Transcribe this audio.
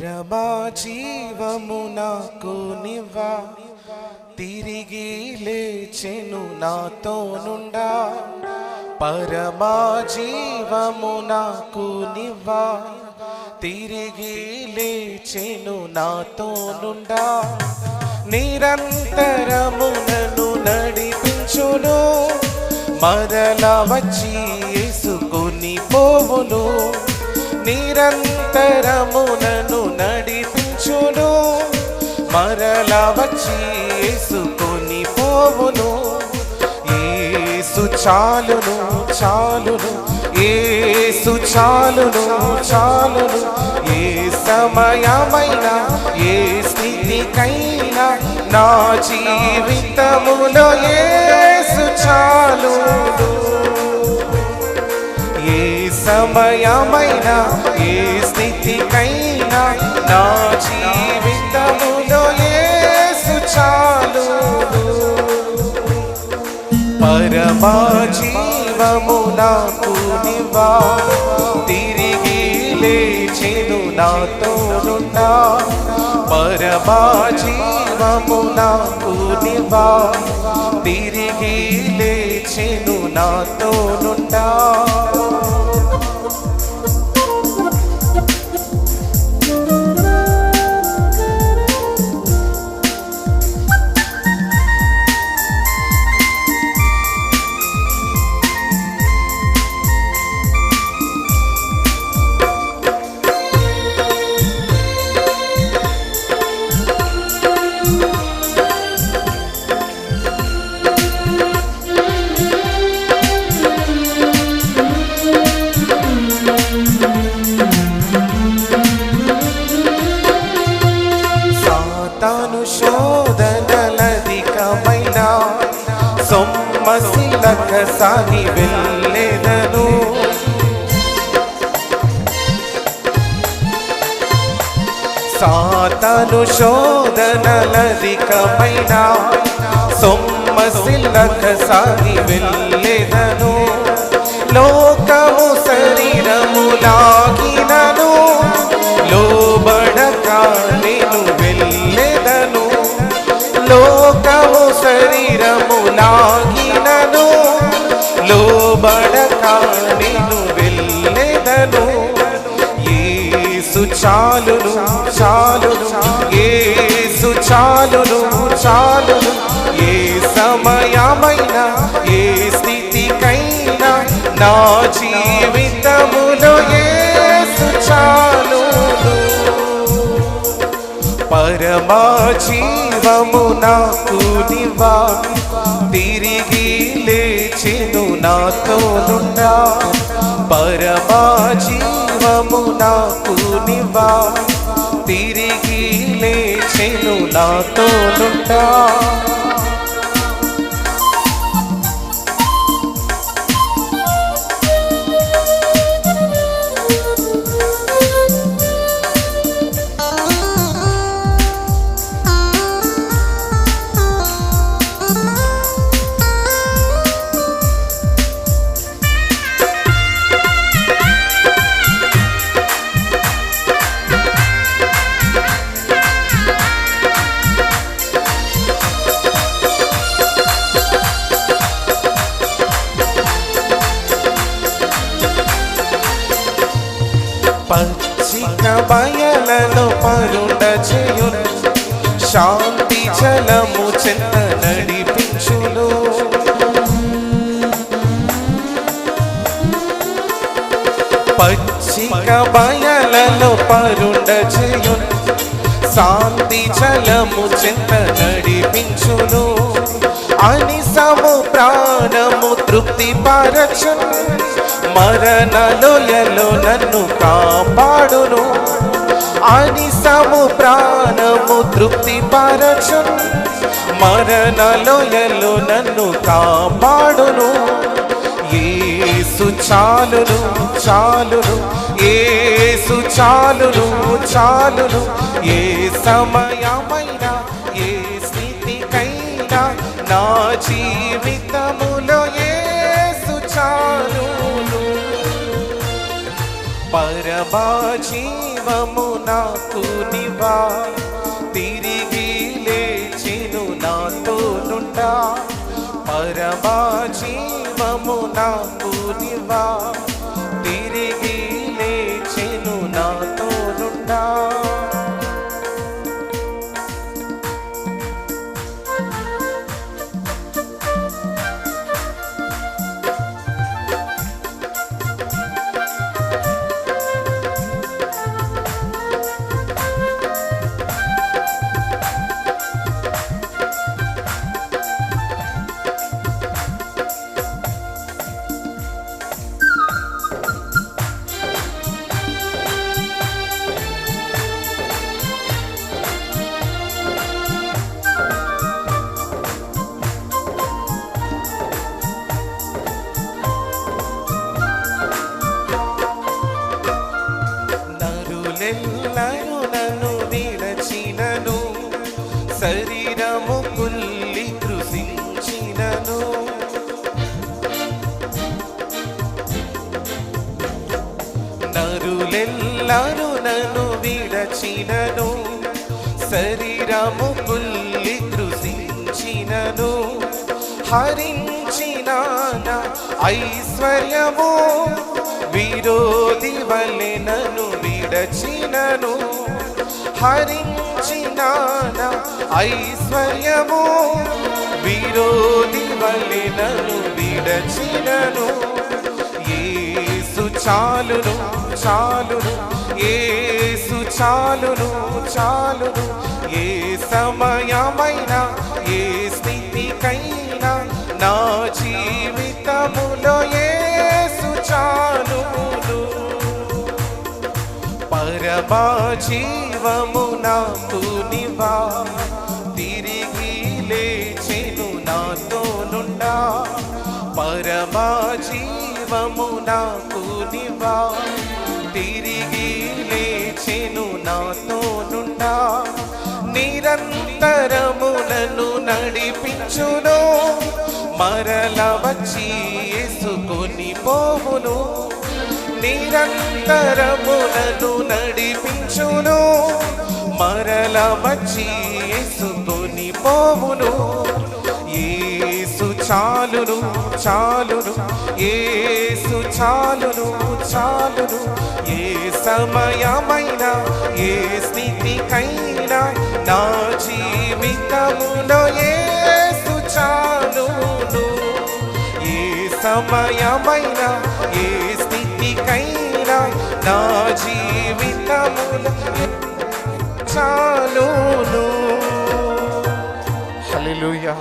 పరమా జీవము నాకు నివ్వా, తిరిగి లేచెను నాతో నుండా. పరమా జీవము నాకు నివ్వా, తిరిగి లేచెను నాతో నుండా. నిరంతరము నన్ను నడిపించును, మరల వచ్చి యేసుకొని పోవును. నిరంతరము నన్ను నడిపించును, మరల వచ్చి యేసుకొని పోవును. యేసు చాలును చాలును, యేసు చాలును చాలును. ఏ సమయమైనా ఏ స్థితికైనా నా జీవితములో యేసు చాలును. ఏ సమయమైనా ఏ స్థితికైనా నా జీవితములో యేసు చాలును. పరమా జీవము నాకు నివ్వా, తిరిగి లేచెను నాతో నుండా. పరమా జీవము నాకు నివ్వా, తిరిగి లేచెను నాతో నుండా. తాను శోధనలధికమైన సొమ్మసిల్లక సాగి వెళ్ళెదను. సాతాను శోధనలధికమైన సొమ్మసిల్లక సాగి వెళ్ళెదను. లోకము శరీరము లాగినను, లోబడక నేను వెళ్ళెదను. లోకము శరీరము లాగినను, లోబడక నేను వెళ్ళెదను. యేసు చాలును చాలును, యేసు చాలును చాలును. ఏ సమయమైనా ఏ స్థితికైనా నా జీవితములో యేసు చాలును. పరమా జీవము నాకు నివ్వా, తిరిగి లేచెను నాతో నుండా. పరమా జీవము నాకు నివ్వా, తిరిగి లేచెను నాతో నుండా. పచ్చిక బయలలో పరుండ చేయును, శాంతి జలము చెంత నడిపించును. పచ్చిక బయలలో పరుండ చేయును, శాంతి జలము చెంత నడిపించును. అనిసము ప్రాణము తృప్తి పరచును, మరణలోయలో నన్ను కాపాడును. అనిసము ప్రాణము తృప్తి పరచును, మరణలోయలో నన్ను కాపాడును. యేసు చాలును చాలును, యేసు చాలును చాలును. ఏ సమయమైనా ఏ స్థితికైనా నా జీవితములో యేసు చాలును. పరమా పరమా జీవము నాకు నివా, తిరిగి లేచెను నాతో నుండా. పరమా జీవము నాకు నివా, తిరిగి లేచెను నాతో నుండా. నరులెల్లరూ నన్ను విడచినను, శరీరము కుల్లి కృషించినను. నరులెల్లరూ నన్ను విడచినను, శరీరము కుల్లి కృషించినను. హరించిన నా ఐశ్వర్యము విరోధి వలె నన్ను విడచినను. హరించిన నా ఐశ్వర్యము విరోధి వలె నన్ను విడచినను. యేసు చాలును చాలును, యేసు చాలును చాలును. ఏ సమయమైనా ఏ స్థితికైనా నా జీవితములో యేసు చాలును. పరమా జీవము నాకు నివా, తిరిగి లేచెను నాతో నుండా. పరమా జీవము నాకు నివా, తిరిగి లేచెను నాతో నుండా. నిరంతరము నన్ను నడిపించును, మరల వచ్చి యేసుకొని పోవును. నిరంతరము నన్ను నడిపించును, మరల వచ్చి యేసుకొని పోవును. యేసు చాలును చాలును, యేసు చాలును చాలును. ఏ సమయమైనా ఏ స్థితికైనా నా జీవితములో యేసు చాలును. ఏ సమయమైనా ఏ స్థితికైనా నా జీవితములో చాలును. హల్లెలూయా.